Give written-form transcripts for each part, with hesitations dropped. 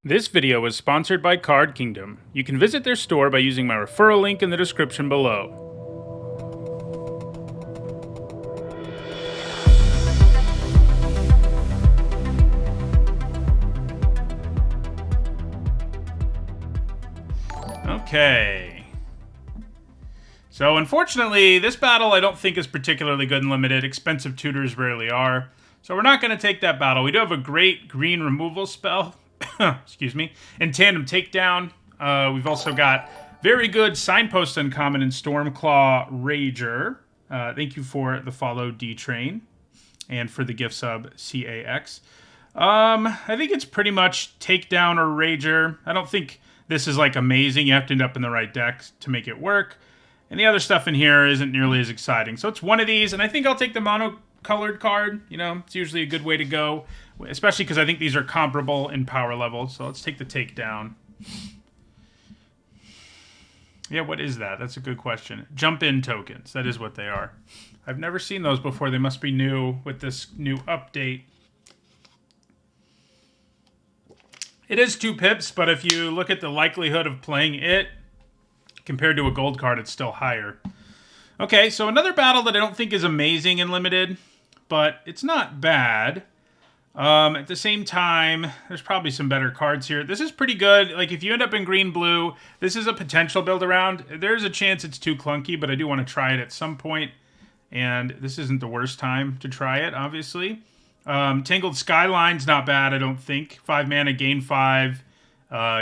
This video is sponsored by Card Kingdom. You can visit their store by using my referral link in the description below. Okay. So unfortunately, this battle I don't think is particularly good and limited. Expensive tutors rarely are. So we're not going to take that battle. We do have a great green removal spell. Excuse me. And Tandem Takedown. We've also got very good Signpost Uncommon and Stormclaw Rager. Thank you for the follow, D-Train. And for the gift sub, CAX. I think it's pretty much Takedown or Rager. I don't think this is like amazing. You have to end up in the right deck to make it work. And the other stuff in here isn't nearly as exciting. So it's one of these, and I think I'll take the mono-colored card. You know, it's usually a good way to go, especially because I think these are comparable in power level. So let's take the Takedown. Yeah, what is that? That's a good question. Jump-in tokens. That is what they are. I've never seen those before. They must be new with this new update. It is 2 pips, but if you look at the likelihood of playing it, compared to a gold card, it's still higher. Okay, so another battle that I don't think is amazing and limited, but it's not bad. At the same time, there's probably some better cards here. This is pretty good. Like, if you end up in green-blue, this is a potential build around. There's a chance it's too clunky, but I do want to try it at some point. And this isn't the worst time to try it, obviously. Tangled Skyline's not bad, I don't think. 5 mana, gain 5.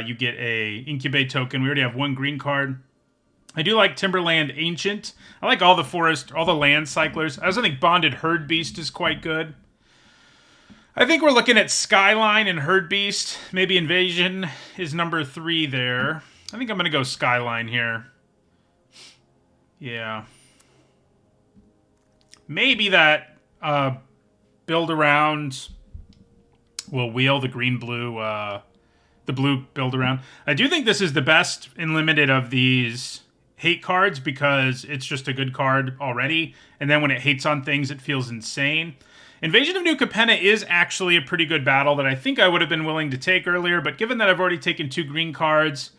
You get a Incubate token. We already have 1 green card. I do like Timberland Ancient. I like all the forest, all the land cyclers. I also think Bonded Herd Beast is quite good. I think we're looking at Skyline and Herd Beast. Maybe Invasion is number 3 there. I think I'm going to go Skyline here. Yeah. Maybe that build around will wheel the green-blue, the blue build around. I do think this is the best in limited of these hate cards because it's just a good card already. And then when it hates on things, it feels insane. Invasion of New Capenna is actually a pretty good battle that I think I would have been willing to take earlier. But given that I've already taken 2 green cards...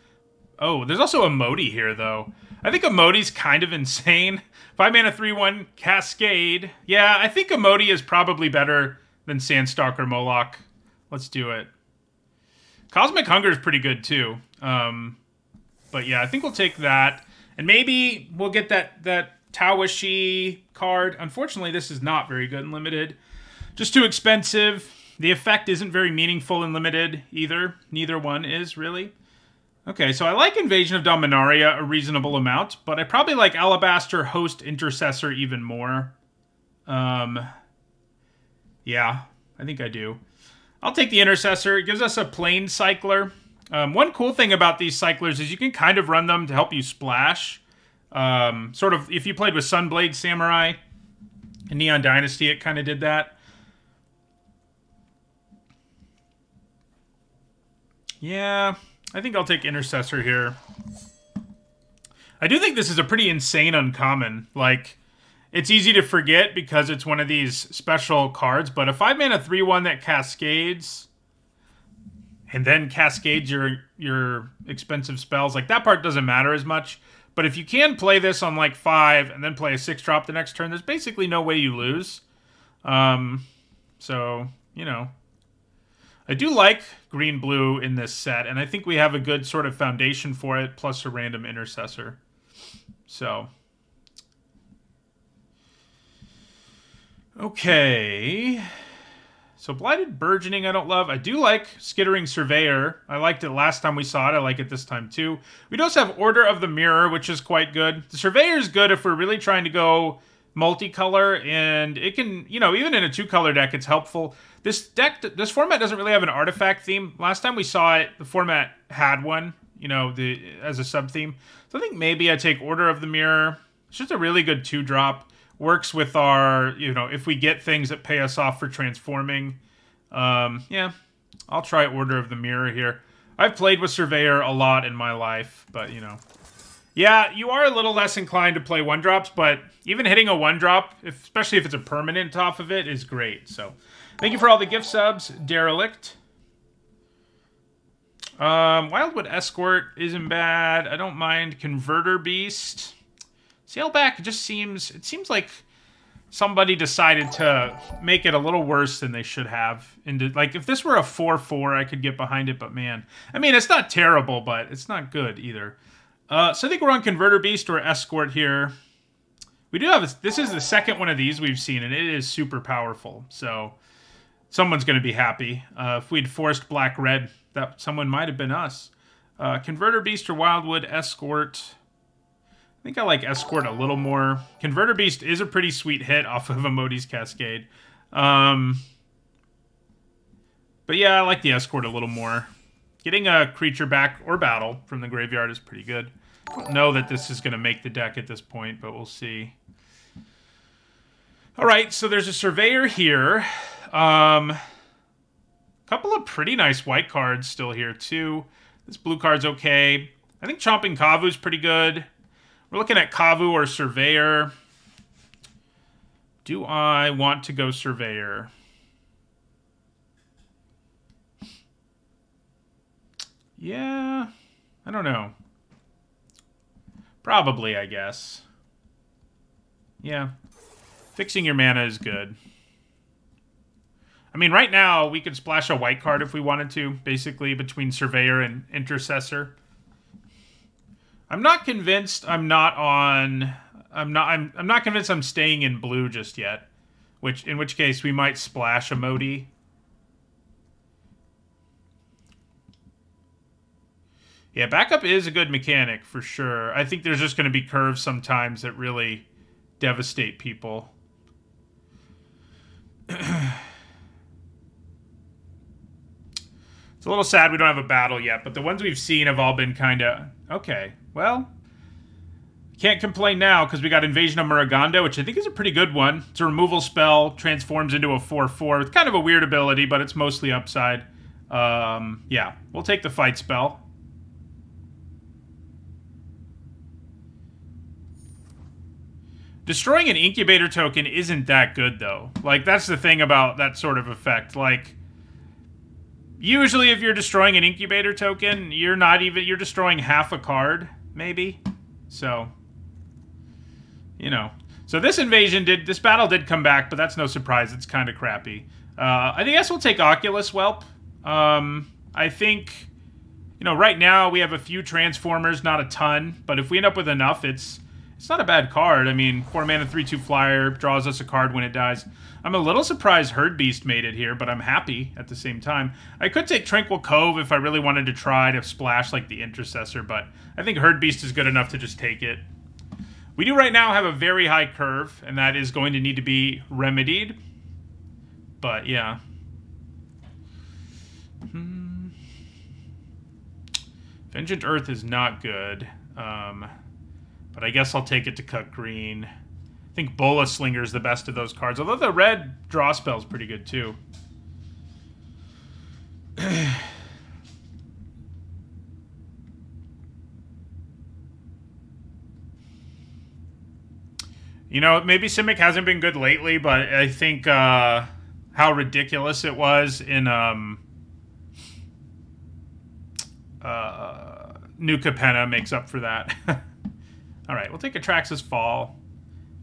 Oh, there's also a Modi here, though. I think a Modi's kind of insane. 5 mana, 3/1, Cascade. Yeah, I think a Modi is probably better than Sandstalker Moloch. Let's do it. Cosmic Hunger is pretty good, too. But yeah, I think we'll take that. And maybe we'll get that Tawashi card. Unfortunately, this is not very good in limited. Just too expensive. The effect isn't very meaningful in limited either. Neither one is, really. Okay, so I like Invasion of Dominaria a reasonable amount, but I probably like Alabaster Host Intercessor even more. Yeah, I think I do. I'll take the Intercessor. It gives us a Plane Cycler. One cool thing about these Cyclers is you can kind of run them to help you splash. Sort of, if you played with Sunblade Samurai and Neon Dynasty, it kind of did that. Yeah, I think I'll take Intercessor here. I do think this is a pretty insane uncommon. Like, it's easy to forget because it's one of these special cards, but a 5 mana 3/1 that cascades and then cascades your expensive spells, like that part doesn't matter as much. But if you can play this on like 5 and then play a 6-drop the next turn, there's basically no way you lose. So, you know. I do like green-blue in this set, and I think we have a good sort of foundation for it, plus a random Intercessor. So. Okay. So Blighted Burgeoning I don't love. I do like Skittering Surveyor. I liked it last time we saw it. I like it this time too. We also have Order of the Mirror, which is quite good. The Surveyor is good if we're really trying to go multicolor, and it can, you know, even in a 2-color deck, it's helpful. This format doesn't really have an artifact theme. Last time we saw it, the format had one, you know, as a sub-theme. So I think maybe I take Order of the Mirror. It's just a really good 2-drop. Works with our, you know, if we get things that pay us off for transforming. Yeah, I'll try Order of the Mirror here. I've played with Surveyor a lot in my life, but, you know. Yeah, you are a little less inclined to play 1-drops, but even hitting a 1-drop, especially if it's a permanent off of it, is great. So, thank you for all the gift subs, Derelict. Wildwood Escort isn't bad. I don't mind Converter Beast. Sailback it seems like somebody decided to make it a little worse than they should have. Like, if this were a 4-4, I could get behind it, but man. I mean, it's not terrible, but it's not good either. So I think we're on Converter Beast or Escort here. We do have, this is the second one of these we've seen, and it is super powerful. So someone's going to be happy. If we'd forced Black-Red, that someone might have been us. Converter Beast or Wildwood Escort. I think I like Escort a little more. Converter Beast is a pretty sweet hit off of Emodi's Cascade. But yeah, I like the Escort a little more. Getting a creature back or battle from the graveyard is pretty good. I don't know that this is going to make the deck at this point, but we'll see. Alright, so there's a Surveyor here. Couple of pretty nice white cards still here, too. This blue card's okay. I think Chomping Kavu's pretty good. We're looking at Kavu or Surveyor. Do I want to go Surveyor? Yeah, I don't know. Probably, I guess. Yeah. Fixing your mana is good. I mean, right now, we could splash a white card if we wanted to, basically, between Surveyor and Intercessor. I'm not convinced I'm not convinced I'm staying in blue just yet. In which case we might splash Emodi. Yeah, backup is a good mechanic for sure. I think there's just going to be curves sometimes that really devastate people. It's a little sad we don't have a battle yet, but the ones we've seen have all been kind of... Okay, well... Can't complain now, because we got Invasion of Muraganda, which I think is a pretty good one. It's a removal spell, transforms into a 4/4. It's kind of a weird ability, but it's mostly upside. Yeah, we'll take the fight spell. Destroying an Incubator token isn't that good, though. Like, that's the thing about that sort of effect. Like... Usually, if you're destroying an Incubator token, you're destroying half a card, maybe. So, you know. So this battle did come back, but that's no surprise. It's kind of crappy. I guess we'll take Oculus Whelp. I think, you know, right now we have a few Transformers, not a ton, but if we end up with enough, it's not a bad card. I mean, 4 mana, 3/2 flyer, draws us a card when it dies. I'm a little surprised Herd Beast made it here, but I'm happy at the same time. I could take Tranquil Cove if I really wanted to try to splash like the Intercessor, but I think Herd Beast is good enough to just take it. We do right now have a very high curve, and that is going to need to be remedied. But, yeah. Vengeant Earth is not good. But I guess I'll take it to cut green. I think Bola Slinger is the best of those cards, although the red draw spell is pretty good too. You know, maybe Simic hasn't been good lately, but I think how ridiculous it was in New Capenna makes up for that. Alright, we'll take Atrax's Fall.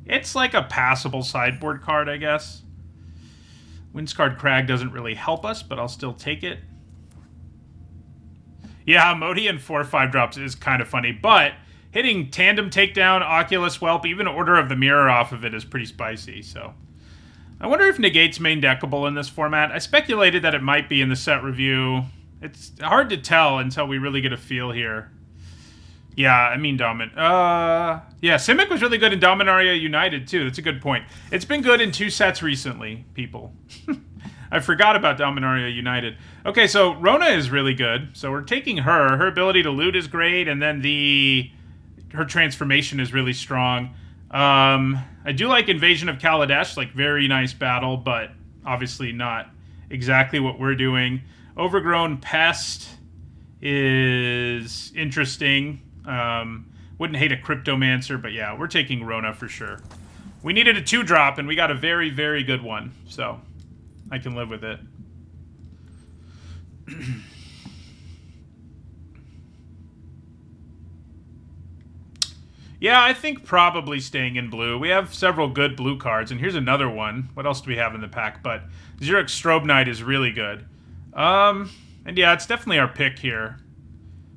It's like a passable sideboard card, I guess. Windscarred Crag doesn't really help us, but I'll still take it. Yeah, Emodi and 4/5 drops is kind of funny, but hitting Tandem Takedown, Oculus Whelp, even Order of the Mirror off of it is pretty spicy, so... I wonder if Negate's main deckable in this format. I speculated that it might be in the set review. It's hard to tell until we really get a feel here. Yeah, I mean yeah, Simic was really good in Dominaria United, too. That's a good point. It's been good in 2 sets recently, people. I forgot about Dominaria United. Okay, so Rona is really good. So we're taking her. Her ability to loot is great, and then her transformation is really strong. I do like Invasion of Kaladesh, like very nice battle, but obviously not exactly what we're doing. Overgrown Pest is interesting. Wouldn't hate a Cryptomancer, but yeah, we're taking Rona for sure. We needed a 2-drop, and we got a very, very good one, so I can live with it. Yeah, I think probably staying in blue. We have several good blue cards, and here's another one. What else do we have in the pack? But Xeric Strobe Knight is really good. And yeah, it's definitely our pick here.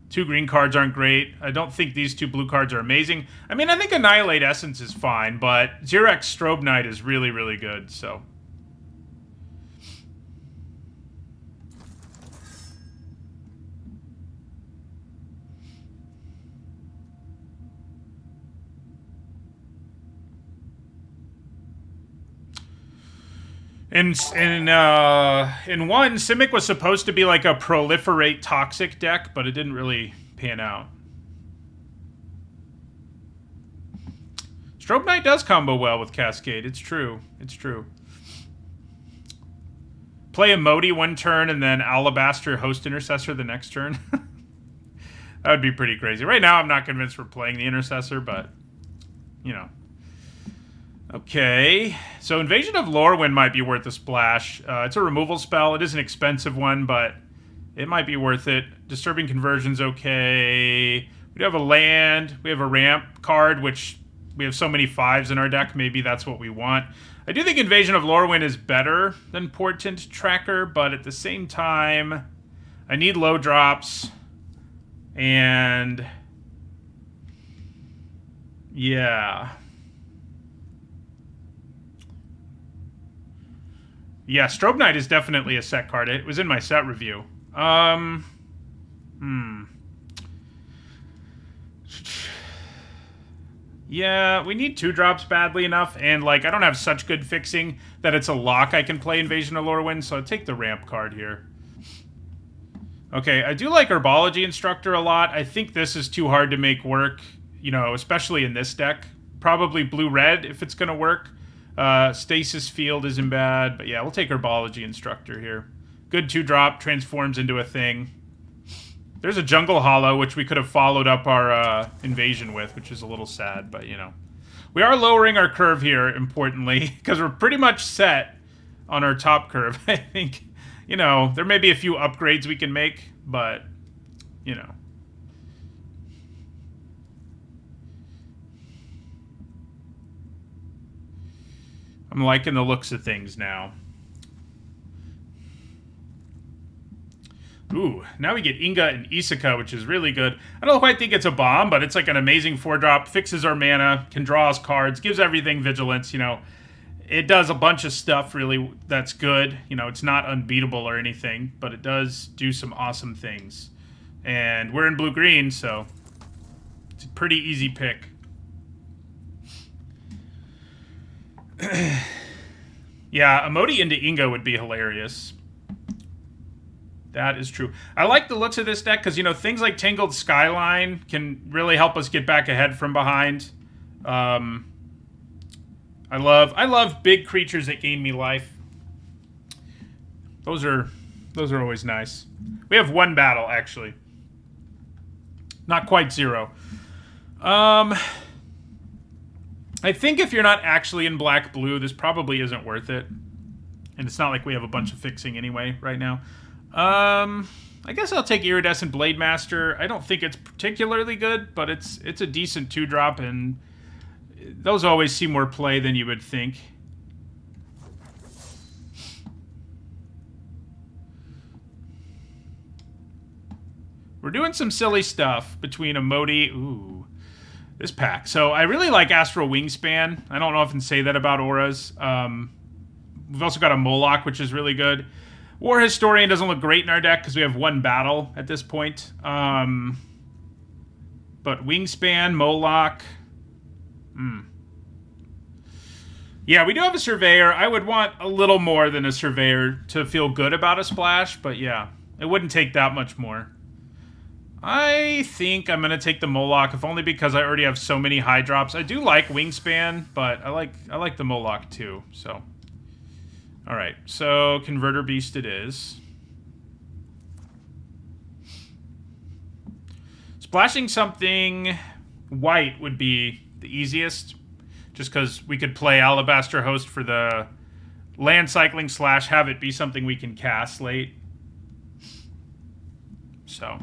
2 green cards aren't great. I don't think these 2 blue cards are amazing. I mean, I think Annihilate Essence is fine, but Xeric Strobe Knight is really, really good, so... In one, Simic was supposed to be like a proliferate toxic deck, but it didn't really pan out. Strobe Knight does combo well with Cascade. It's true. It's true. Play a Modi one turn and then Alabaster Host Intercessor the next turn. That would be pretty crazy. Right now, I'm not convinced we're playing the Intercessor, but, you know. Okay, so Invasion of Lorwyn might be worth a splash. It's a removal spell. It is an expensive one, but it might be worth it. Disturbing Conversion's okay. We do have a land. We have a ramp card, which we have so many 5s in our deck. Maybe that's what we want. I do think Invasion of Lorwyn is better than Portent Tracker, but at the same time, I need low drops. And... yeah... yeah, Strobe Knight is definitely a set card. It was in my set review. Yeah, we need 2 drops badly enough, and, like, I don't have such good fixing that it's a lock I can play Invasion of Lorwyn, so I'll take the ramp card here. Okay, I do like Herbology Instructor a lot. I think this is too hard to make work, you know, especially in this deck. Probably blue-red if it's going to work. Stasis Field isn't bad, but yeah, we'll take Herbology Instructor here. Good 2-drop, transforms into a thing. There's a Jungle Hollow, which we could have followed up our Invasion with, which is a little sad, but you know. We are lowering our curve here, importantly, because we're pretty much set on our top curve. I think, you know, there may be a few upgrades we can make, but, you know. I'm liking the looks of things now. Ooh, now we get Inga and Isaka, which is really good. I don't quite think it's a bomb, but it's like an amazing 4-drop. Fixes our mana, can draw us cards, gives everything vigilance, you know. It does a bunch of stuff, really, that's good. You know, it's not unbeatable or anything, but it does do some awesome things. And we're in blue-green, so it's a pretty easy pick. Yeah, a Modi into Inga would be hilarious. That is true. I like the looks of this deck because, you know, things like Tangled Skyline can really help us get back ahead from behind. I love big creatures that gain me life. Those are always nice. We have 1 battle, actually. Not quite 0. I think if you're not actually in black-blue, this probably isn't worth it. And it's not like we have a bunch of fixing anyway right now. I guess I'll take Iridescent Blade Master. I don't think it's particularly good, but it's a decent 2-drop, and those always see more play than you would think. We're doing some silly stuff between a Modi... ooh... this pack. So I really like Astral Wingspan. I don't often say that about auras. We've also got a Moloch, which is really good. War Historian doesn't look great in our deck because we have 1 battle at this point. But Wingspan, Moloch... yeah, we do have a Surveyor. I would want a little more than a Surveyor to feel good about a splash, but yeah, it wouldn't take that much more. I think I'm going to take the Moloch, if only because I already have so many high drops. I do like Wingspan, but I like the Moloch too, so... Alright, so Converter Beast it is. Splashing something white would be the easiest, just because we could play Alabaster Host for the land cycling / have it be something we can cast late. So...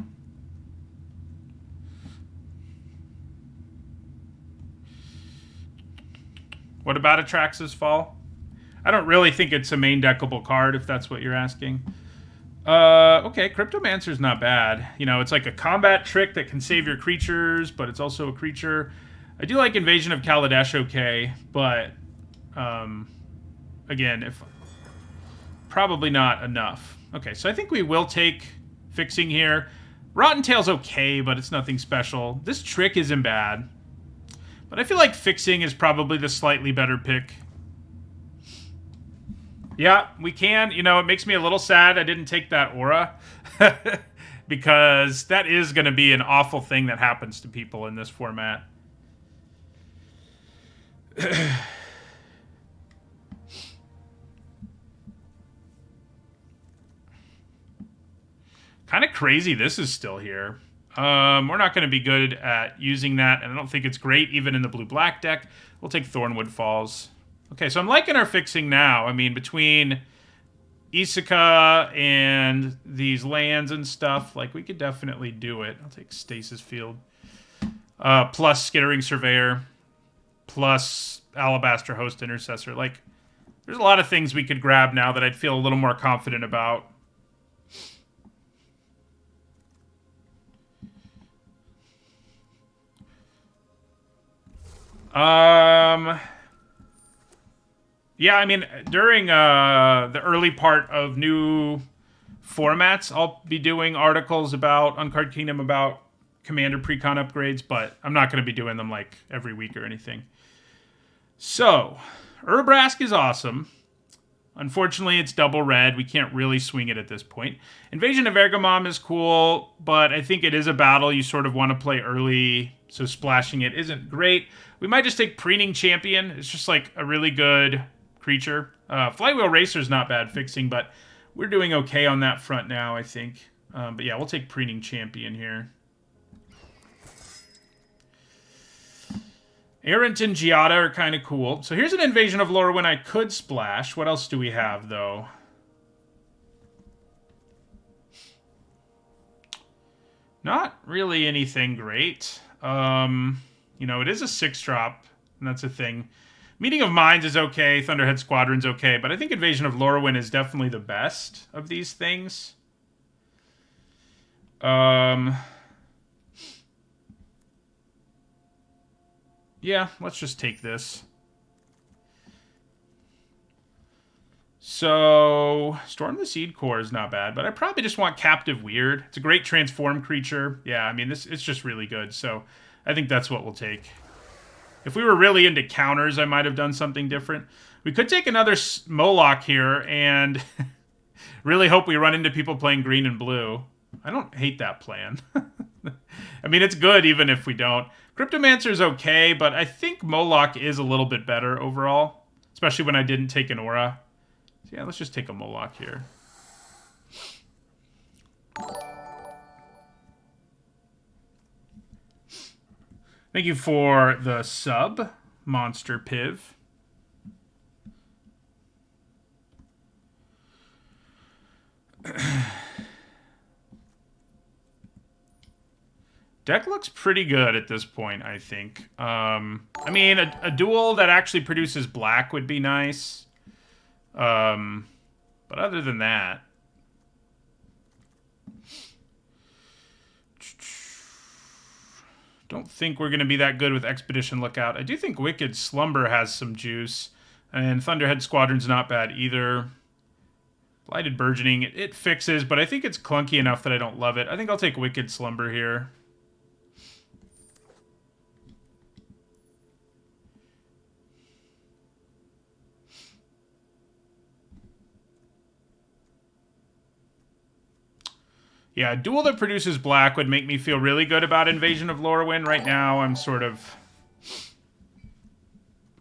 What about Atrax's Fall? I don't really think it's a main deckable card, if that's what you're asking. Okay, Cryptomancer's not bad. You know, it's like a combat trick that can save your creatures, but it's also a creature. I do like Invasion of Kaladesh, okay, but again, if probably not enough. Okay, so I think we will take Fixing here. Rotten Tail's okay, but it's nothing special. This trick isn't bad, but I feel like Fixing is probably the slightly better pick. Yeah, we can. You know, it makes me a little sad I didn't take that Aura. Because that is going to be an awful thing that happens to people in this format. Kind of crazy this is still here. We're not going to be good at using that, and I don't think it's great even in the blue-black deck. We'll take Thornwood Falls. Okay, so I'm liking our Fixing now. I mean, between Issaka and these lands and stuff, like, we could definitely do it. I'll take Stasis Field. Plus Skittering Surveyor. Plus Alabaster Host Intercessor. Like, there's a lot of things we could grab now that I'd feel a little more confident about. Yeah, I mean, during the early part of new formats, I'll be doing articles about Uncard Kingdom about Commander Precon upgrades, but I'm not going to be doing them like every week or anything. So, Urbrask is awesome. Unfortunately, it's double red. We can't really swing it at this point. Invasion of Ergamom is cool, but I think it is a battle you sort of want to play early, so splashing it isn't great. We might just take Preening Champion. It's just like a really good creature. Flywheel Racer's not bad Fixing, but we're doing okay on that front now, I think. But yeah, we'll take Preening Champion here. Errant and Giada are kind of cool. So here's an Invasion of Lorwyn I could splash. What else do we have, though? Not really anything great. You know, it is a 6-drop, and that's a thing. Meeting of Minds is okay. Thunderhead Squadron's okay. But I think Invasion of Lorwyn is definitely the best of these things. Yeah, let's just take this. So, Storm the Seed Core is not bad, but I probably just want Captive Weird. It's a great transform creature. Yeah, I mean, it's just really good, so I think that's what we'll take. If we were really into counters, I might have done something different. We could take another Moloch here and really hope we run into people playing green and blue. I don't hate that plan. I mean, it's good even if we don't. Cryptomancer's okay, but I think Moloch is a little bit better overall, especially when I didn't take an Aura. So yeah, let's just take a Moloch here. Thank you for the sub, Monster Piv. Deck looks pretty good at this point, I think. I mean, a duel that actually produces black would be nice. But other than that... don't think we're going to be that good with Expedition Lookout. I do think Wicked Slumber has some juice. And Thunderhead Squadron's not bad either. Blighted Burgeoning, it fixes, but I think it's clunky enough that I don't love it. I think I'll take Wicked Slumber here. Yeah, a duel that produces black would make me feel really good about Invasion of Lorwyn. Right now, I'm sort of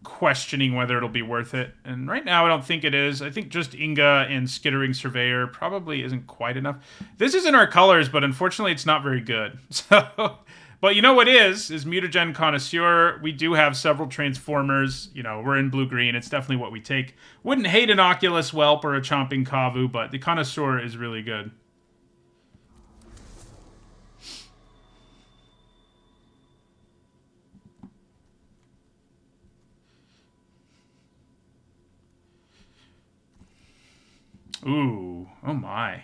questioning whether it'll be worth it. And right now, I don't think it is. I think just Inga and Skittering Surveyor probably isn't quite enough. This isn't our colors, but unfortunately, it's not very good. So, but you know what is Mutagen Connoisseur. We do have several Transformers. You know, we're in blue-green. It's definitely what we take. Wouldn't hate an Oculus Whelp or a Chomping Kavu, but the Connoisseur is really good. Ooh, oh my.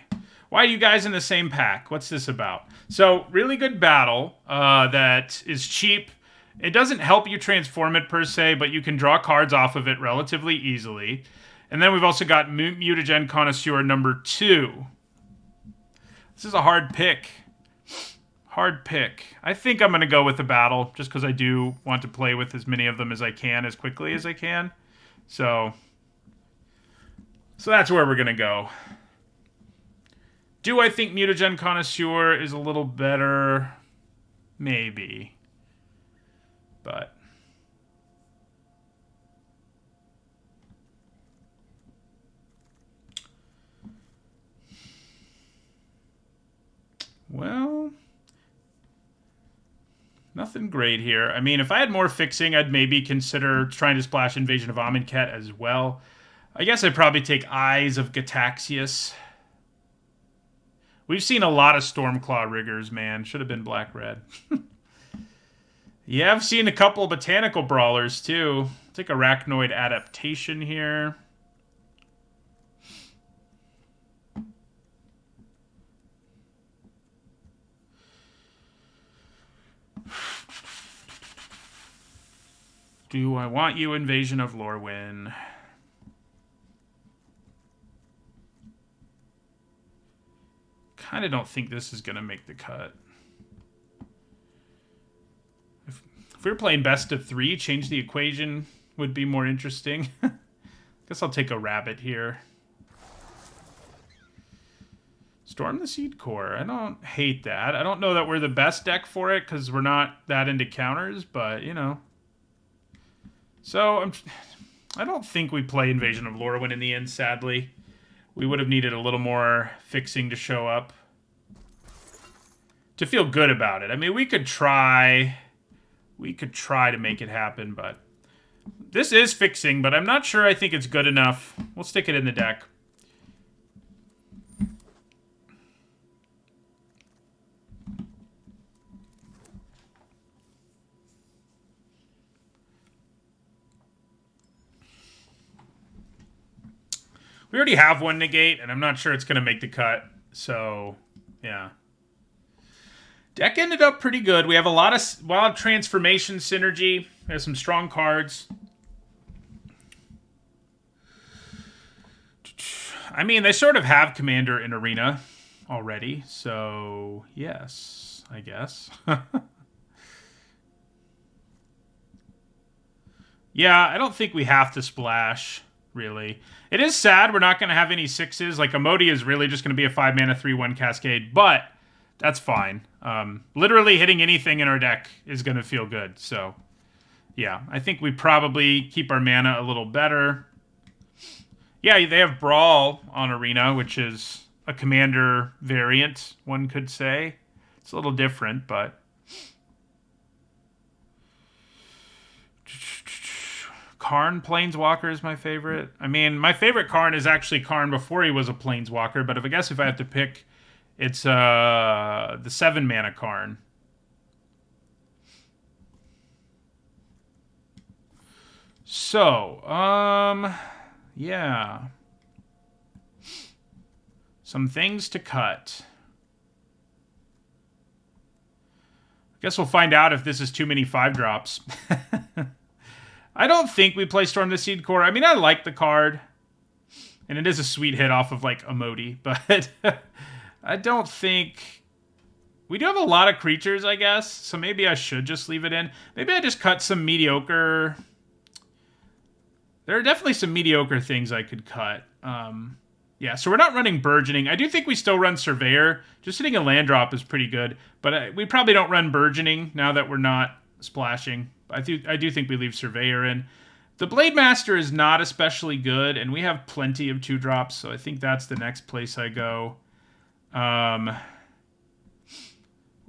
Why are you guys in the same pack? What's this about? So, really good battle that is cheap. It doesn't help you transform it per se, but you can draw cards off of it relatively easily. And then we've also got Mutagen Connoisseur number 2. This is a hard pick. Hard pick. I think I'm going to go with the battle, just because I do want to play with as many of them as I can, as quickly as I can. So that's where we're going to go. Do I think Mutagen Connoisseur is a little better? Maybe. But well, nothing great here. I mean, if I had more fixing, I'd maybe consider trying to splash Invasion of Amonkhet as well. I guess I'd probably take Eyes of Gataxius. We've seen a lot of Stormclaw riggers, man. Should have been black-red. Yeah, I've seen a couple botanical brawlers, too. Take Arachnoid Adaptation here. Do I want you, Invasion of Lorwyn? Kind of don't think this is going to make the cut. If we were playing best of 3, change the equation would be more interesting. Guess I'll take a rabbit here. Storm the Seed Core. I don't hate that. I don't know that we're the best deck for it because we're not that into counters, but, you know. So, I don't think we play Invasion of Lorwyn in the end, sadly. We would have needed a little more fixing to show up. To feel good about it. I mean, we could try to make it happen, but this is fixing, but I'm not sure I think it's good enough. We'll stick it in the deck. We already have one negate, and I'm not sure it's going to make the cut. So, yeah. Deck ended up pretty good. We have a lot of transformation synergy. We have some strong cards. I mean, they sort of have Commander in Arena already. So, yes, I guess. Yeah, I don't think we have to splash, really. It is sad we're not going to have any 6s. Like, Emoti is really just going to be a 5-mana 3/1 Cascade, but that's fine. Literally hitting anything in our deck is going to feel good. So, yeah, I think we probably keep our mana a little better. Yeah, they have Brawl on Arena, which is a Commander variant, one could say. It's a little different, but... Karn Planeswalker is my favorite. I mean, my favorite Karn is actually Karn before he was a Planeswalker, but I guess if I have to pick, it's the 7-mana Karn. So, yeah. Some things to cut. I guess we'll find out if this is too many 5-drops. I don't think we play Storm the Seed Core. I mean, I like the card. And it is a sweet hit off of, like, Emoti. But I don't think... We do have a lot of creatures, I guess. So maybe I should just leave it in. Maybe I just cut some mediocre... There are definitely some mediocre things I could cut. Yeah, so we're not running Burgeoning. I do think we still run Surveyor. Just hitting a land drop is pretty good. But we probably don't run Burgeoning now that we're not splashing. I do think we leave Surveyor in. The Blade Master is not especially good, and we have plenty of 2-drops, so I think that's the next place I go.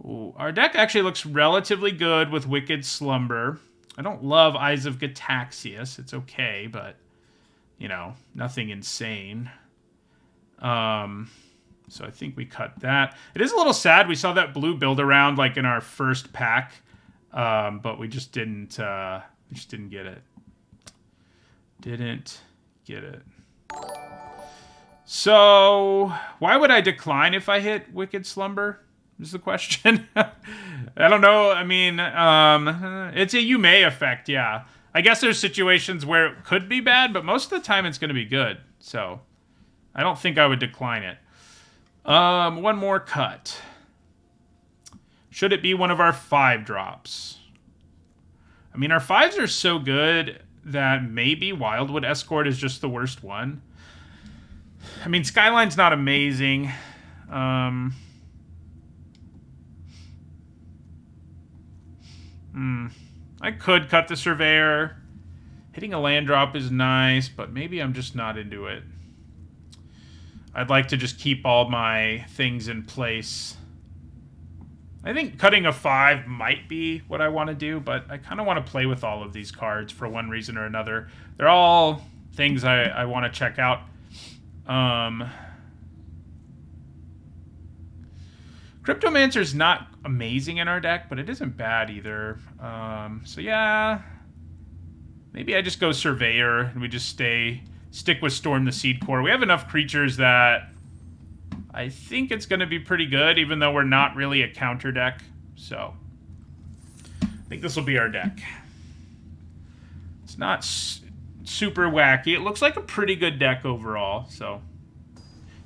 Ooh, our deck actually looks relatively good with Wicked Slumber. I don't love Eyes of Gataxius. It's okay, but, you know, nothing insane. So I think we cut that. It is a little sad. We saw that blue build around, like, in our first pack. But we just didn't get it. Didn't get it. So, why would I decline if I hit Wicked Slumber? Is the question. I don't know. I mean, it's a you may effect, yeah. I guess there's situations where it could be bad, but most of the time it's going to be good. So, I don't think I would decline it. One more cut. Should it be one of our 5 drops? I mean, our 5s are so good that maybe Wildwood Escort is just the worst one. I mean, Skyline's not amazing. I could cut the Surveyor. Hitting a land drop is nice, but maybe I'm just not into it. I'd like to just keep all my things in place. I think cutting a 5 might be what I want to do, but I kind of want to play with all of these cards for one reason or another. They're all things I want to check out. Cryptomancer's not amazing in our deck, but it isn't bad either. So yeah, maybe I just go Surveyor and we just stick with Storm the Seed Core. We have enough creatures that I think it's going to be pretty good, even though we're not really a counter deck. So I think this will be our deck. It's not super wacky. It looks like a pretty good deck overall. So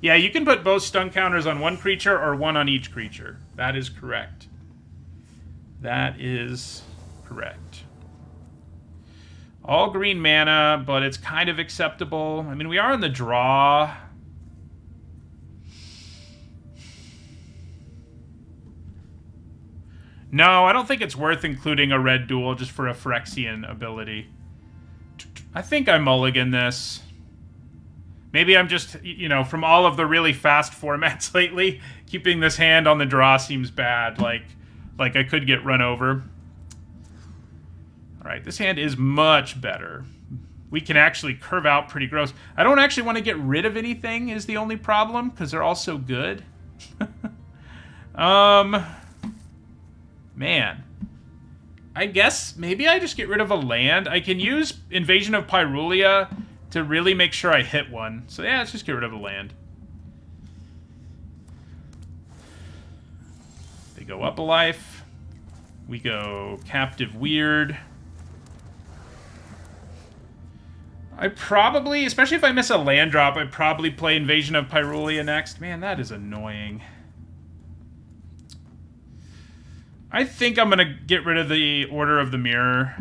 yeah, you can put both stun counters on one creature or one on each creature. That is correct. That is correct. All green mana, but it's kind of acceptable. I mean, we are in the draw. No, I don't think it's worth including a red duel just for a Phyrexian ability. I think I mulligan this. Maybe I'm just, you know, from all of the really fast formats lately, keeping this hand on the draw seems bad. Like I could get run over. All right, this hand is much better. We can actually curve out pretty gross. I don't actually want to get rid of anything is the only problem, because they're all so good. Man. I guess maybe I just get rid of a land. I can use Invasion of Pyrulia to really make sure I hit one. So yeah, let's just get rid of a land. They go up a life. We go Captive Weird. I probably, especially if I miss a land drop, I'd probably play Invasion of Pyrulia next. Man, that is annoying. I think I'm going to get rid of the Order of the Mirror.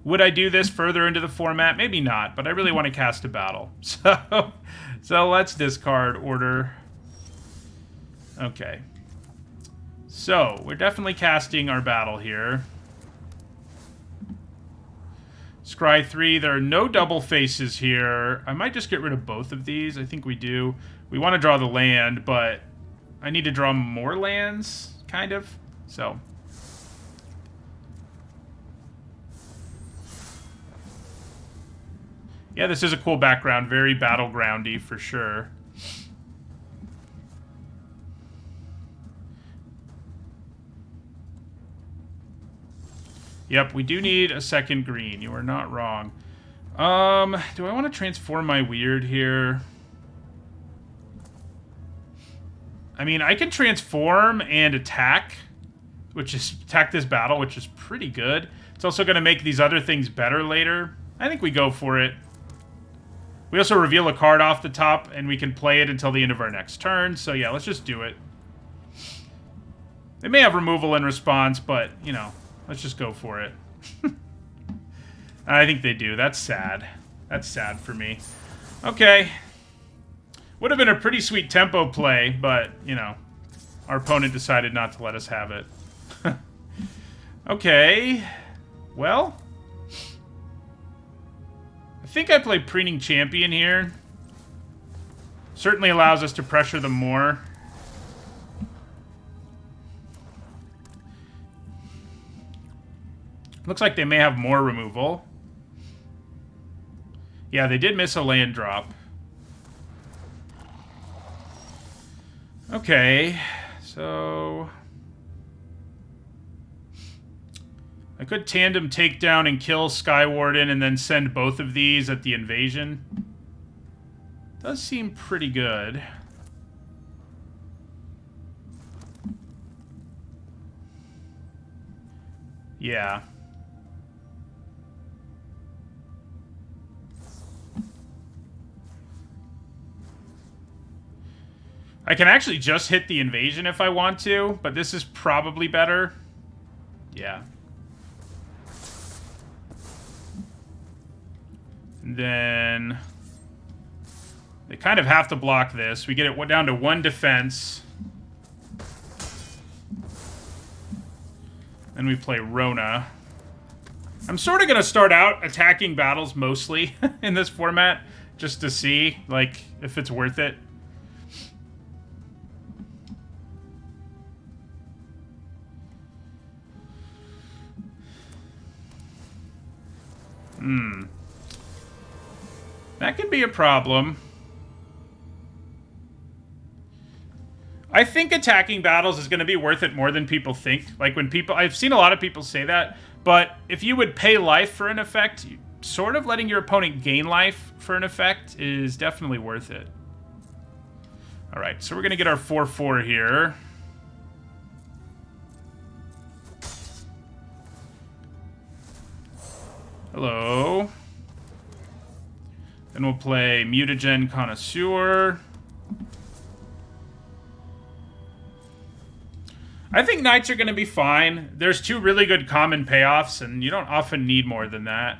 Would I do this further into the format? Maybe not, but I really want to cast a battle. So let's discard Order. Okay. So, we're definitely casting our battle here. Scry 3, there are no double faces here. I might just get rid of both of these. I think we do. We want to draw the land, but I need to draw more lands, kind of. So. Yeah, this is a cool background. Very battlegroundy for sure. Yep, we do need a second green. You are not wrong. Do I want to transform my weird here? I mean, I can transform and attack, attack this battle, which is pretty good. It's also going to make these other things better later. I think we go for it. We also reveal a card off the top, and we can play it until the end of our next turn. So yeah, let's just do it. They may have removal in response, but, you know, let's just go for it. I think they do. That's sad. That's sad for me. Okay. Would have been a pretty sweet tempo play, but, you know, our opponent decided not to let us have it. Okay. Well, I think I play Preening Champion here. Certainly allows us to pressure them more. Looks like they may have more removal. Yeah, they did miss a land drop. Okay, so I could tandem takedown and kill Skywarden and then send both of these at the invasion. Does seem pretty good. Yeah. I can actually just hit the invasion if I want to, but this is probably better. Yeah. And then they kind of have to block this. We get it down to 1 defense. Then we play Rona. I'm sort of going to start out attacking battles mostly in this format, just to see, like, if it's worth it. That can be a problem. I think attacking battles is going to be worth it more than people think. Like, when people... I've seen a lot of people say that, but if you would pay life for an effect, sort of letting your opponent gain life for an effect is definitely worth it. Alright, so we're going to get our 4/4 here. Hello. Then we'll play Mutagen Connoisseur. I think Knights are going to be fine. There's 2 really good common payoffs, and you don't often need more than that.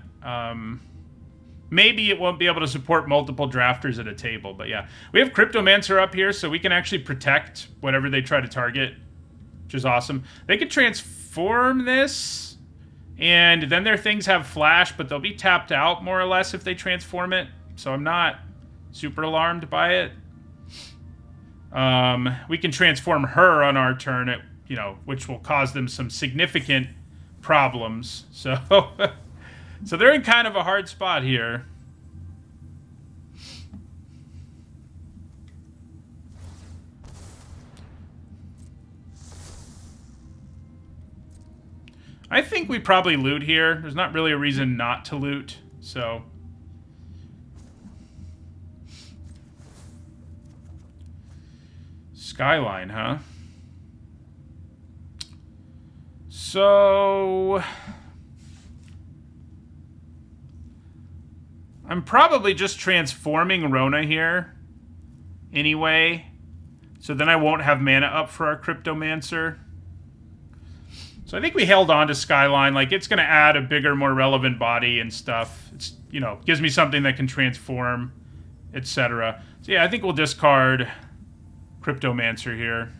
Maybe it won't be able to support multiple drafters at a table, but yeah. We have Cryptomancer up here, so we can actually protect whatever they try to target, which is awesome. They could transform this, and then their things have flash, but they'll be tapped out more or less if they transform it, so I'm not super alarmed by it. We can transform her on our turn, at, you know, which will cause them some significant problems. So, so they're in kind of a hard spot here. I think we probably loot here. There's not really a reason not to loot, so... Skyline, huh? So... I'm probably just transforming Rona here anyway, so then I won't have mana up for our Cryptomancer. So I think we held on to Skyline. Like, it's going to add a bigger, more relevant body and stuff. It's, you know, gives me something that can transform, etc. So yeah, I think we'll discard Cryptomancer here.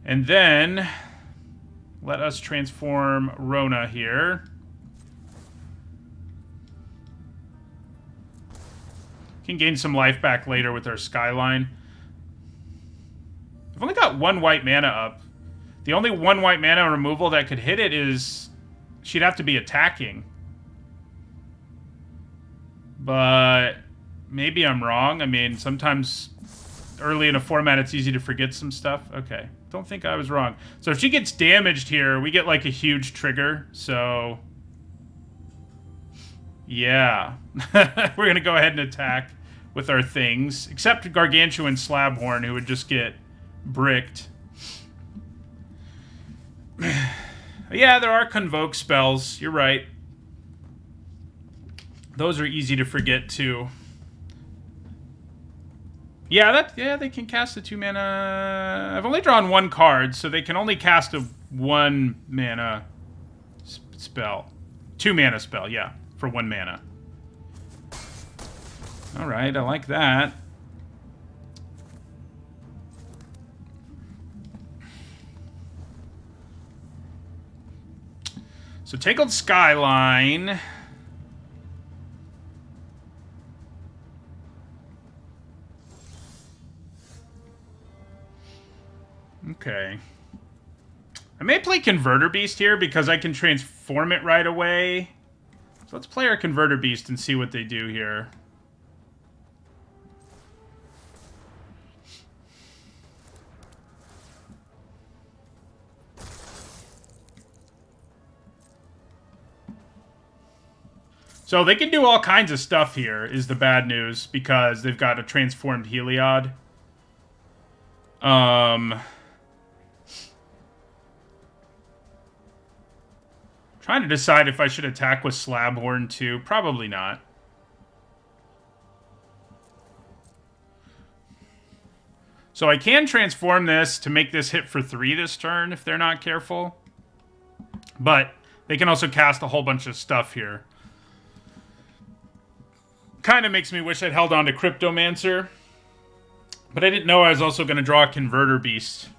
And then let us transform Rona here. Can gain some life back later with our Skyline. I've only got 1 white mana up. The only 1 white mana removal that could hit it is... she'd have to be attacking. But maybe I'm wrong. I mean, sometimes early in a format it's easy to forget some stuff. Okay, don't think I was wrong. So if she gets damaged here, we get like a huge trigger. So yeah. We're going to go ahead and attack with our things. Except Gargantuan Slabhorn, who would just get bricked. Yeah, there are Convoke spells. You're right. Those are easy to forget, too. Yeah, they can cast a 2 mana... I've only drawn 1 card, so they can only cast a 1 mana spell. 2 mana spell, yeah, for 1 mana. Alright, I like that. So Tangled Skyline. Okay. I may play Converter Beast here because I can transform it right away. So let's play our Converter Beast and see what they do here. So they can do all kinds of stuff here, is the bad news, because they've got a transformed Heliod. Trying to decide if I should attack with Slabhorn too. Probably not. So I can transform this to make this hit for 3 this turn if they're not careful. But they can also cast a whole bunch of stuff here. Kind of makes me wish I'd held on to Cryptomancer. But I didn't know I was also going to draw a Converter Beast.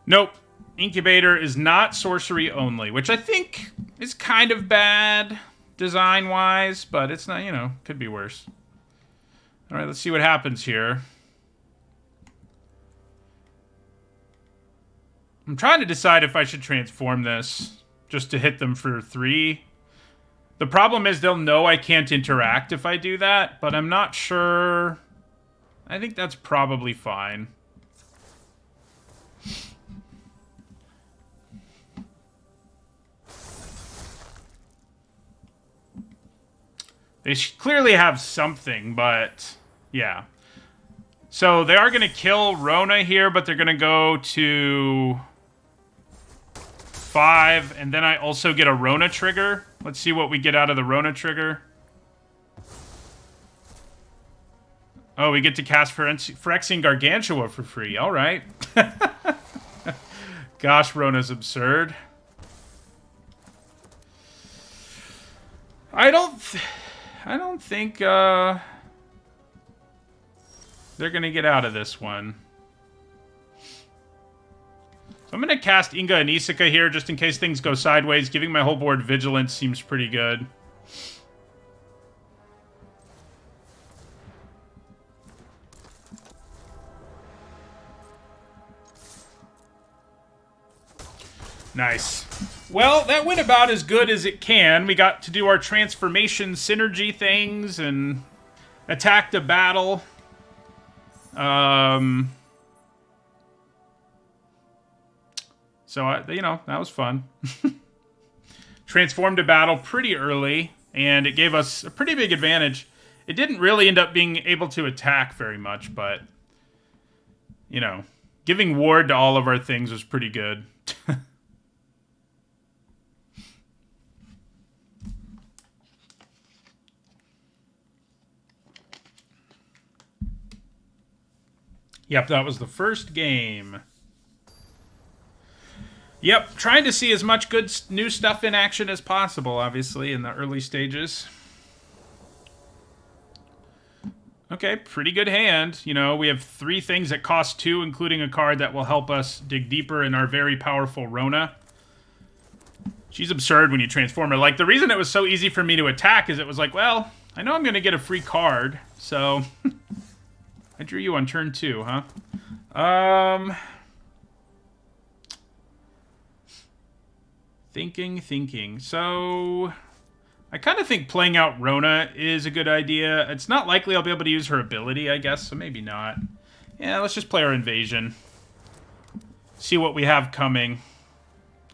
Nope. Incubator is not sorcery only, which I think is kind of bad design-wise, but it's not, you know, could be worse. All right, let's see what happens here. I'm trying to decide if I should transform this just to hit them for 3. The problem is they'll know I can't interact if I do that, but I'm not sure. I think that's probably fine. They clearly have something, but yeah. So they are going to kill Rona here, but they're going to go to 5, and then I also get a Rona trigger. Let's see what we get out of the Rona trigger. Oh, we get to cast Phyrexian Gargantua for free. All right. Gosh, Rona's absurd. I don't think they're gonna get out of this one. So I'm gonna cast Inga and Isika here just in case things go sideways. Giving my whole board Vigilance seems pretty good. Nice. Well, that went about as good as it can. We got to do our transformation synergy things and attack the battle. So, you know, that was fun. Transformed a battle pretty early, and it gave us a pretty big advantage. It didn't really end up being able to attack very much, but, you know, giving ward to all of our things was pretty good. Yep, that was the first game. Yep, trying to see as much good new stuff in action as possible, obviously, in the early stages. Okay, pretty good hand. You know, we have 3 things that cost 2, including a card that will help us dig deeper in our very powerful Rona. She's absurd when you transform her. Like, the reason it was so easy for me to attack is it was like, well, I know I'm going to get a free card, so... I drew you on turn 2, huh? Thinking. So, I kind of think playing out Rona is a good idea. It's not likely I'll be able to use her ability, I guess, so maybe not. Yeah, let's just play our invasion. See what we have coming.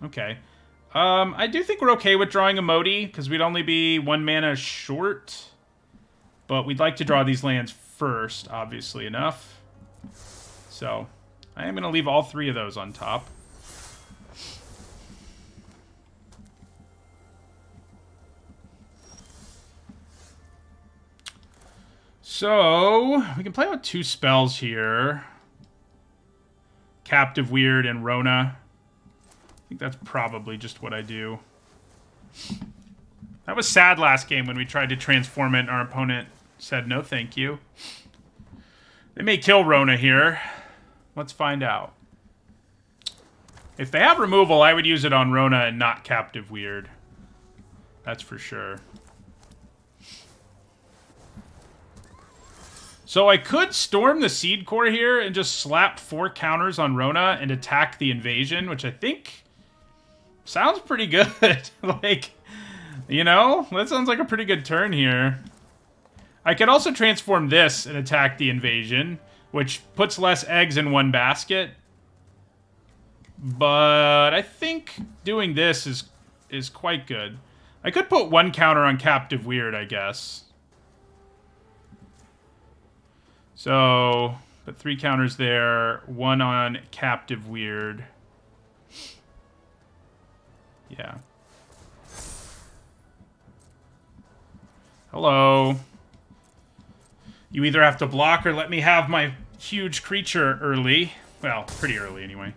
Okay. I do think we're okay with drawing a Modi, because we'd only be 1 mana short. But we'd like to draw these lands first, obviously enough. So, I am going to leave all 3 of those on top. So, we can play with 2 spells here. Captive Weird and Rona. I think that's probably just what I do. That was sad last game when we tried to transform it and our opponent said no thank you. They may kill Rona here. Let's find out. If they have removal, I would use it on Rona and not Captive Weird. That's for sure. So I could storm the Seed Core here and just slap 4 counters on Rona and attack the invasion, which I think sounds pretty good. Like, you know, that sounds like a pretty good turn here. I could also transform this and attack the invasion, which puts less eggs in one basket. But I think doing this is quite good. I could put one counter on Captive Weird, I guess. So, put 3 counters there, 1 on Captive Weird. Yeah. Hello. You either have to block or let me have my huge creature early. Well, pretty early anyway.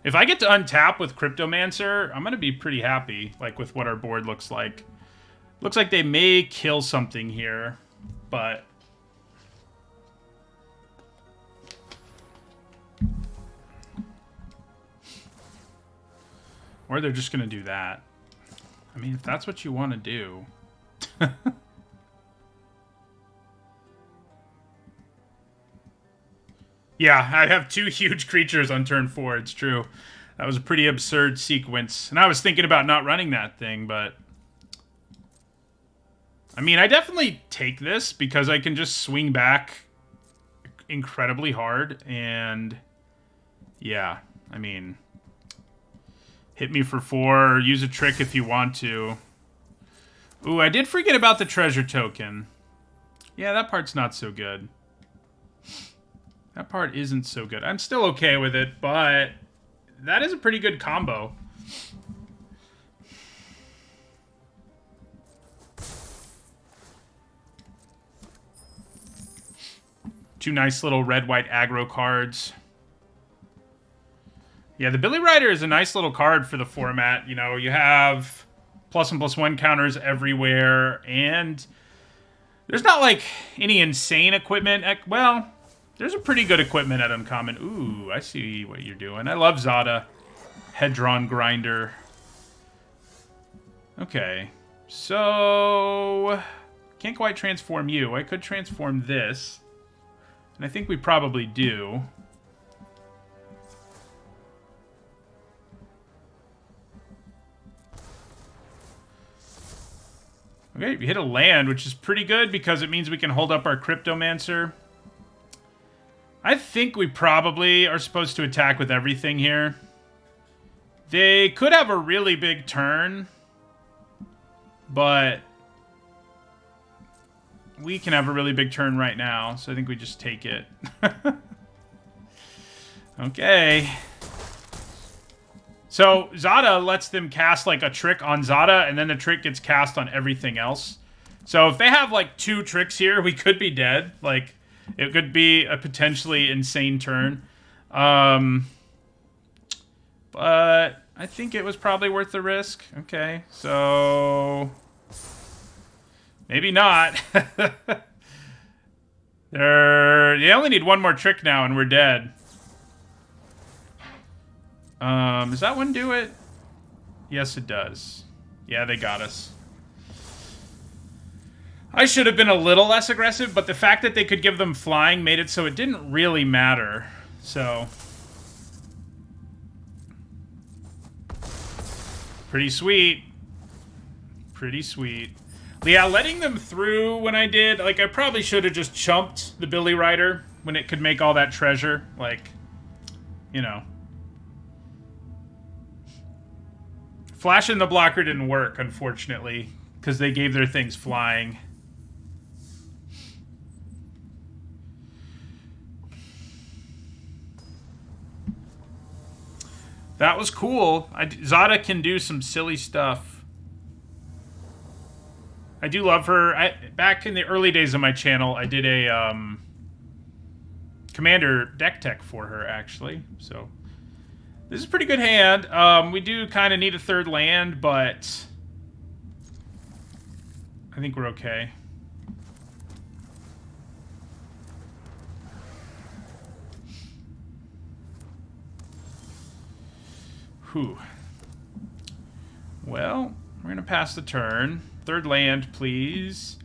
If I get to untap with Cryptomancer, I'm going to be pretty happy, like, with what our board looks like. Looks like they may kill something here, but... Or they're just going to do that. I mean, if that's what you want to do... Yeah, I have 2 huge creatures on turn 4, it's true. That was a pretty absurd sequence. And I was thinking about not running that thing, but... I mean, I definitely take this because I can just swing back incredibly hard. And... yeah, I mean... hit me for 4, or use a trick if you want to. Ooh, I did forget about the treasure token. Yeah, that part's not so good. That part isn't so good. I'm still okay with it, but that is a pretty good combo. Two nice little red-white aggro cards. Yeah, the Billy Rider is a nice little card for the format. You know, you have +1/+1 counters everywhere, and there's not, like, any insane equipment. Well... there's a pretty good equipment at Uncommon. Ooh, I see what you're doing. I love Zada. Head-drawn grinder. Okay. So... can't quite transform you. I could transform this. And I think we probably do. Okay, we hit a land, which is pretty good because it means we can hold up our Cryptomancer. I think we probably are supposed to attack with everything here. They could have a really big turn, but we can have a really big turn right now, so I think we just take it. Okay. So Zada lets them cast like a trick on Zada, and then the trick gets cast on everything else. So if they have like 2 tricks here, we could be dead. Like... it could be a potentially insane turn. But I think it was probably worth the risk. Okay, so... maybe not. They only need 1 more trick now and we're dead. Does that one do it? Yes, it does. Yeah, they got us. I should have been a little less aggressive, but the fact that they could give them flying made it so it didn't really matter. So... pretty sweet. Pretty sweet. Yeah, letting them through when I did, like, I probably should have just chumped the Billy Rider when it could make all that treasure. Like, you know. Flashing the blocker didn't work, unfortunately, because they gave their things flying. That was cool. Zada can do some silly stuff. I do love her. Back in the early days of my channel, I did a Commander deck tech for her, actually. So this is a pretty good hand. We do kind of need a 3rd land, but I think we're okay. Whew. Well, we're going to pass the turn. 3rd land, please.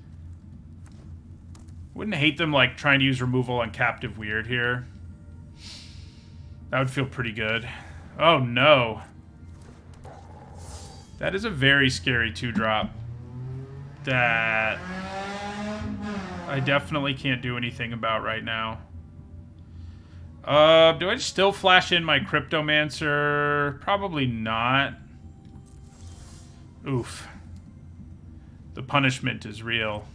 Wouldn't hate them, like, trying to use removal on Captive Weird here. That would feel pretty good. Oh, no. That is a very scary 2-drop. That I definitely can't do anything about right now. Do I still flash in my Cryptomancer? Probably not. Oof. The punishment is real.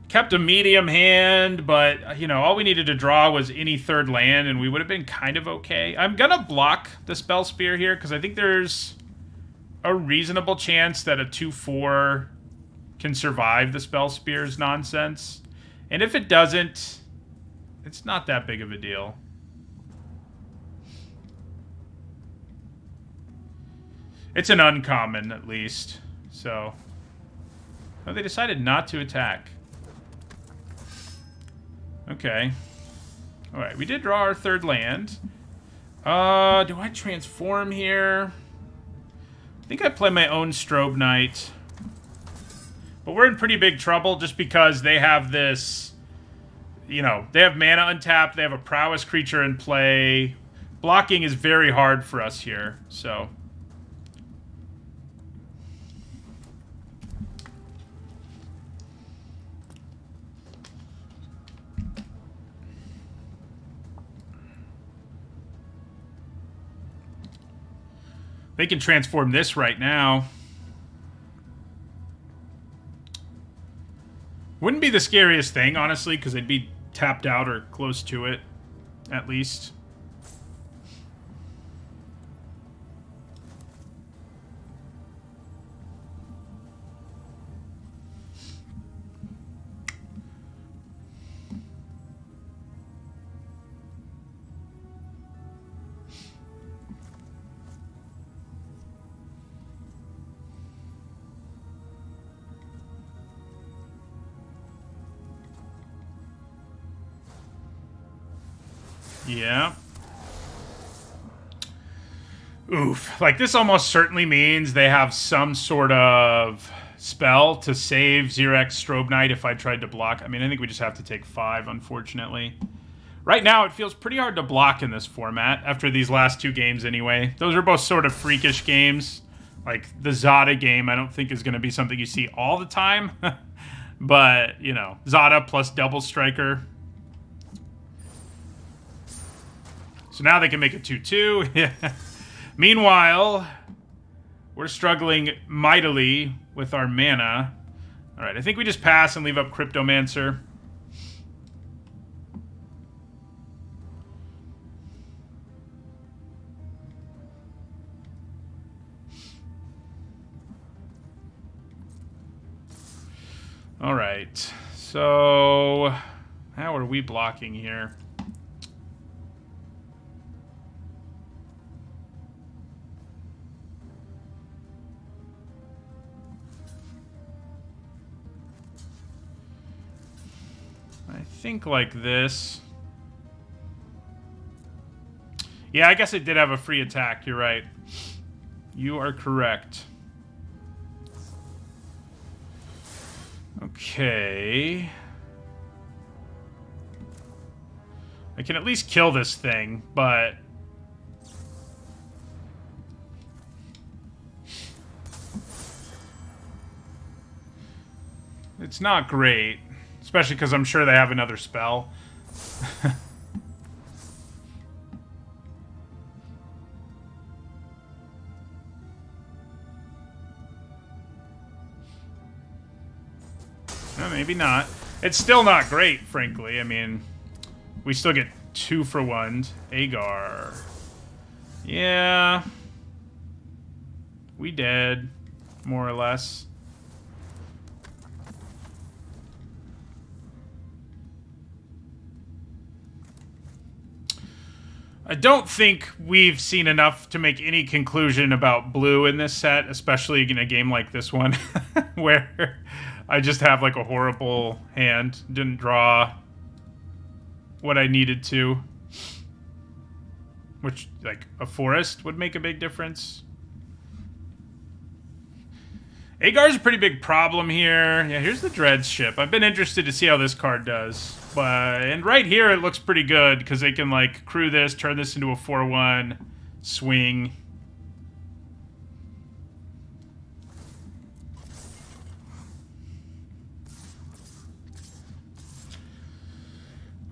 Kept a medium hand, but, you know, all we needed to draw was any third land, and we would have been kind of okay. I'm gonna block the Spell Spear here, because I think there's a reasonable chance that a 2/4 can survive the Spell Spear's nonsense. And if it doesn't, it's not that big of a deal. It's an uncommon, at least. So, oh, they decided not to attack. Okay. Alright, we did draw our third land. Do I transform here? I think I play my own Strobe Knight. But we're in pretty big trouble just because they have this... You know, they have mana untapped, they have a prowess creature in play. Blocking is very hard for us here, so... They can transform this right now. Wouldn't be the scariest thing, honestly, because they'd be tapped out or close to it, at least. Yeah. Oof. Like, this almost certainly means they have some sort of spell to save Xerx Strobe Knight if I tried to block. I mean, I think we just have to take 5, unfortunately. Right now, it feels pretty hard to block in this format, after these last 2 games anyway. Those are both sort of freakish games. Like, the Zada game, I don't think is going to be something you see all the time. But, you know, Zada plus Double Striker... So now they can make a 2/2. Yeah. Meanwhile, we're struggling mightily with our mana. All right, I think we just pass and leave up Cryptomancer. All right, so how are we blocking here? I think like this. Yeah, I guess it did have a free attack. You're right. You are correct. Okay. I can at least kill this thing, but... It's not great. Especially because I'm sure they have another spell. No, maybe not. It's still not great, frankly. I mean, we still get 2 for 1. Agar. Yeah. We dead. More or less. I don't think we've seen enough to make any conclusion about blue in this set, especially in a game like this one, where I just have like a horrible hand. Didn't draw what I needed to. Which, like, a forest would make a big difference. Agar's a pretty big problem here. Yeah, here's the Dreads ship. I've been interested to see how this card does. And right here it looks pretty good because they can like crew this, turn this into a 4-1, swing.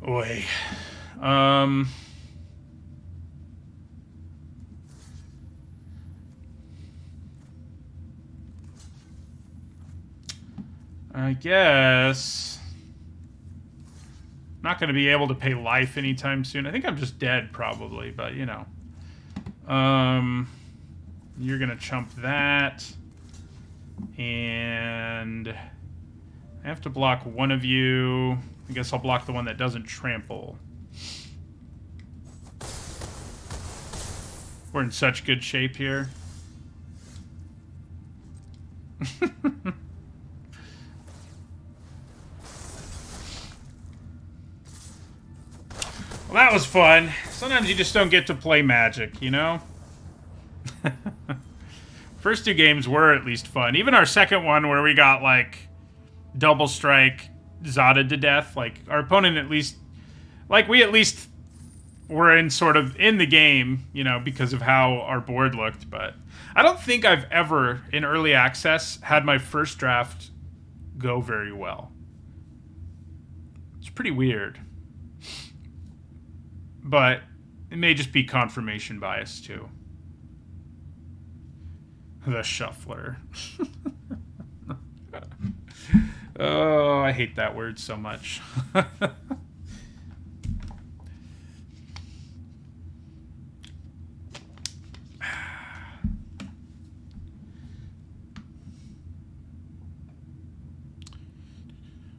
Oi. I guess not going to be able to pay life anytime soon. I think I'm just dead probably, but you know. You're going to chump that. And I have to block one of you. I guess I'll block the one that doesn't trample. We're in such good shape here. Well, that was fun. Sometimes you just don't get to play Magic, you know? First two games were at least fun. Even our second one where we got, like, double strike Zotted to death. Like, our opponent at least... Like, we at least were in sort of in the game, you know, because of how our board looked. But I don't think I've ever, in early access, had my first draft go very well. It's pretty weird. But it may just be confirmation bias, too. The shuffler. Oh, I hate that word so much.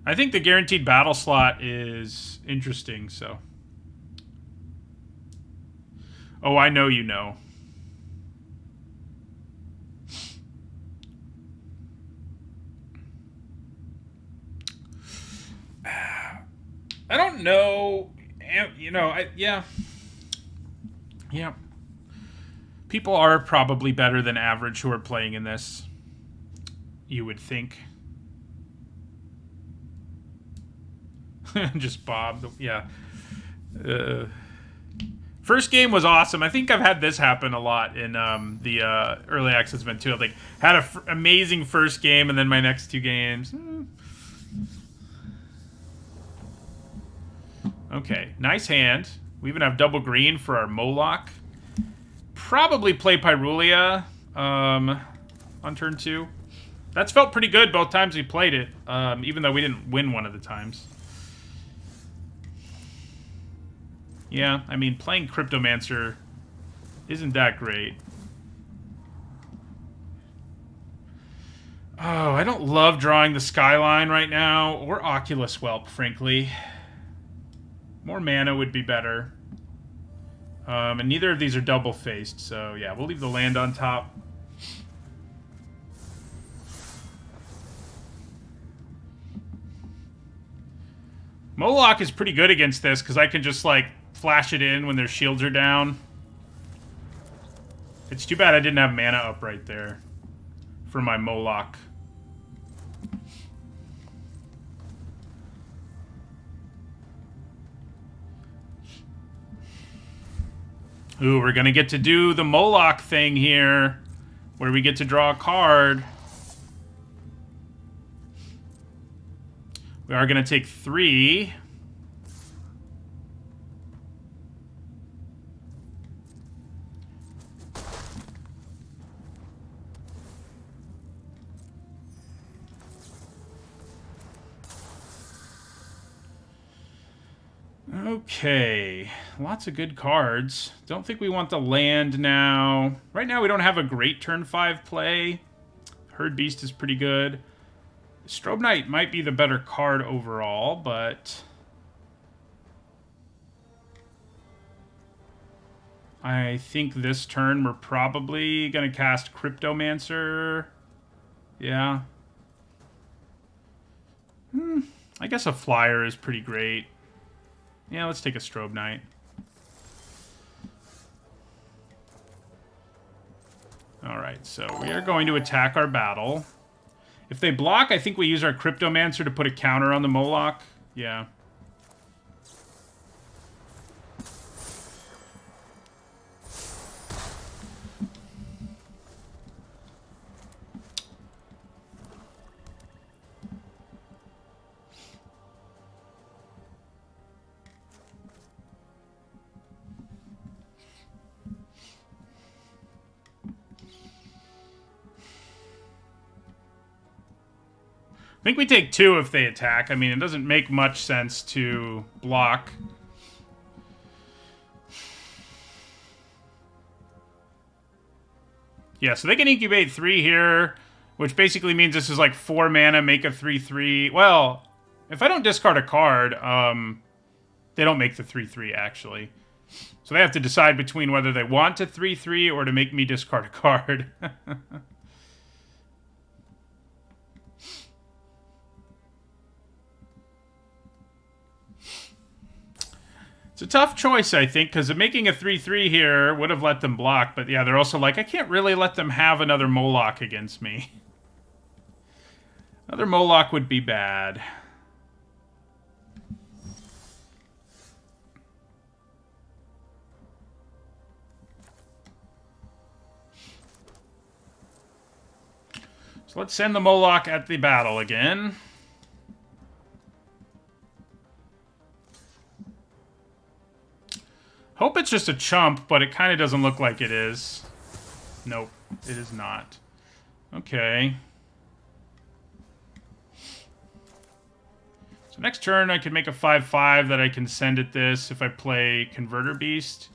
I think the guaranteed battle slot is interesting, so... Oh, I know you know. I don't know. You know, yeah. People are probably better than average who are playing in this. You would think. Just Bob. Yeah. First game was awesome. I think I've had this happen a lot in the early access event too. I've like had an amazing first game, and then my next two games. Okay, nice hand. We even have double green for our Moloch. Probably play Pyrulia on turn 2. That's felt pretty good both times we played it, even though we didn't win one of the times. Yeah, I mean, playing Cryptomancer isn't that great. Oh, I don't love drawing the Skyline right now, or Oculus Whelp, frankly. More mana would be better. And neither of these are double-faced, so yeah, we'll leave the land on top. Moloch is pretty good against this, because I can just, like, flash it in when their shields are down. It's too bad I didn't have mana up right there for my Moloch. Ooh, we're going to get to do the Moloch thing here, where we get to draw a card. We are going to take 3. Okay, lots of good cards. Don't think we want the land now. Right now we don't have a great turn 5 play. Herd Beast is pretty good. Strobe Knight might be the better card overall, but... I think this turn we're probably going to cast Cryptomancer. Yeah. I guess a flyer is pretty great. Yeah, let's take a Strobe Knight. Alright, so we are going to attack our battle. If they block, I think we use our Cryptomancer to put a counter on the Moloch. Yeah. think we take 2 if they attack. I mean, it doesn't make much sense to block. Yeah, so they can incubate 3 here, which basically means this is like 4 mana, make a 3/3. Well, if I don't discard a card, they don't make the 3/3 actually. So they have to decide between whether they want to 3/3 or to make me discard a card. It's a tough choice, I think, because making a 3/3 here would have let them block. But yeah, they're also like, I can't really let them have another Moloch against me. Another Moloch would be bad. So let's send the Moloch at the battle again. Hope it's just a chump, but it kind of doesn't look like it is. Nope, it is not. Okay. So next turn I can make a 5/5 that I can send at this if I play Converter Beast.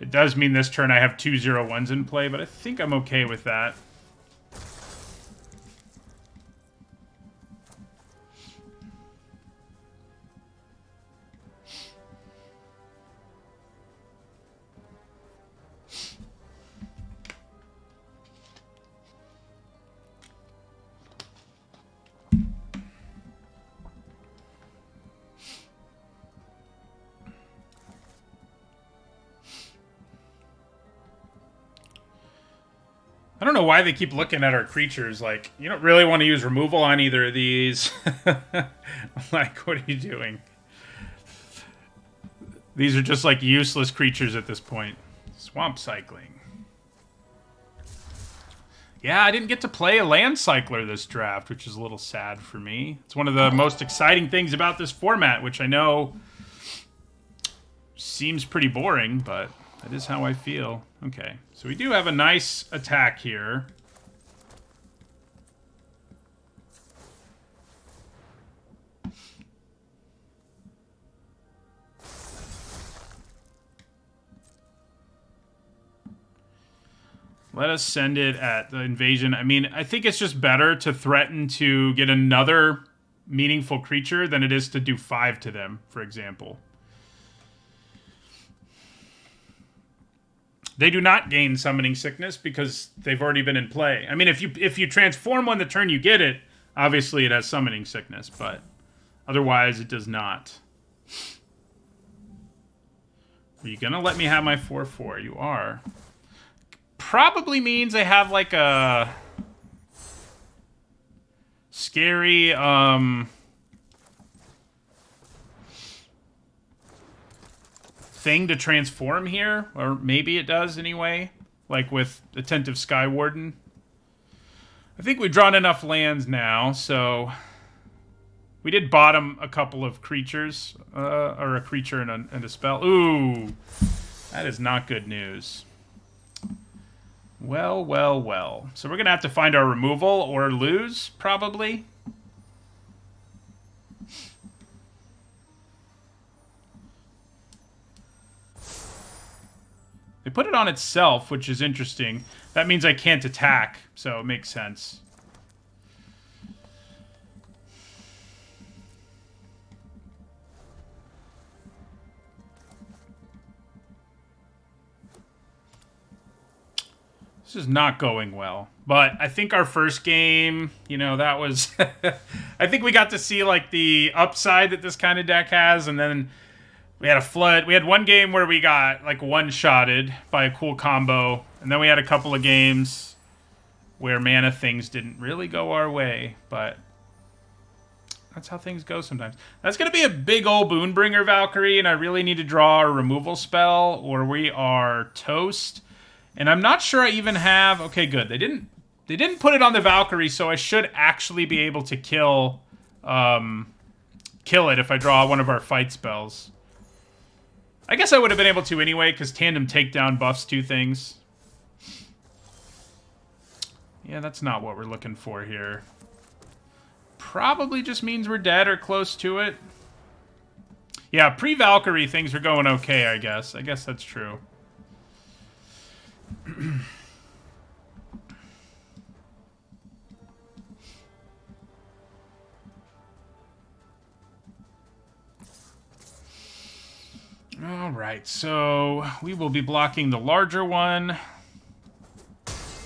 It does mean this turn I have 2 0/1s in play, but I think I'm okay with that. I don't know why they keep looking at our creatures like, you don't really want to use removal on either of these. Like, what are you doing? These are just like useless creatures at this point. Swamp cycling. Yeah, I didn't get to play a land cycler this draft, which is a little sad for me. It's one of the most exciting things about this format, which I know seems pretty boring, but that is how I feel. Okay, so we do have a nice attack here. Let us send it at the invasion. I mean, I think it's just better to threaten to get another meaningful creature than it is to do 5 to them, for example. They do not gain Summoning Sickness because they've already been in play. I mean, if you transform one the turn you get it, obviously it has Summoning Sickness, but otherwise it does not. Are you gonna let me have my 4/4? You are. Probably means I have like a scary thing to transform here, or maybe it does anyway, like with Attentive Skywarden. I think we've drawn enough lands now, so we did bottom a couple of creatures, or a creature and a spell. Ooh, that is not good news. Well, well, well. So we're gonna have to find our removal or lose, probably. They put it on itself, which is interesting. That means I can't attack, so it makes sense. This is not going well. But I think our first game, you know, that was... I think we got to see, like, the upside that this kind of deck has, and then... We had a flood. We had one game where we got, like, one-shotted by a cool combo. And then we had a couple of games where mana things didn't really go our way. But that's how things go sometimes. That's going to be a big old Boonbringer Valkyrie, and I really need to draw a removal spell, or we are toast. And I'm not sure I even have... Okay, good. They didn't put it on the Valkyrie, so I should actually be able to kill it if I draw one of our fight spells. I guess I would have been able to anyway, because Tandem Takedown buffs 2 things. Yeah, that's not what we're looking for here. probably just means we're dead or close to it. Yeah, pre-Valkyrie things are going okay, I guess. I guess that's true. All right, so we will be blocking the larger one.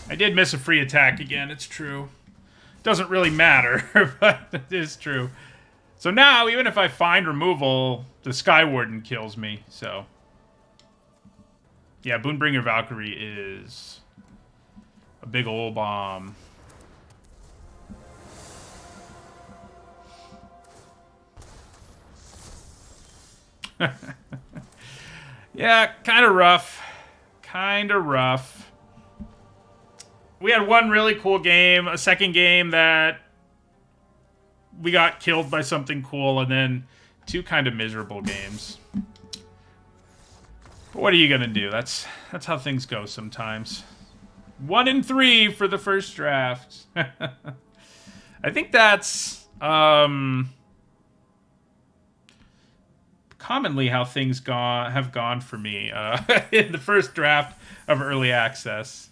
I did miss a free attack again, it's true. Doesn't really matter, but it is true. So now, even if I find removal, the Sky Warden kills me, so... Yeah, Boonbringer Valkyrie is a big ol' bomb. Yeah, kind of rough. Kind of rough. We had one really cool game, a second game that we got killed by something cool, and then two kind of miserable games. But what are you gonna do? That's how things go sometimes. 1 in 3 for the first draft. I think that's commonly how things have gone for me in the first draft of Early Access.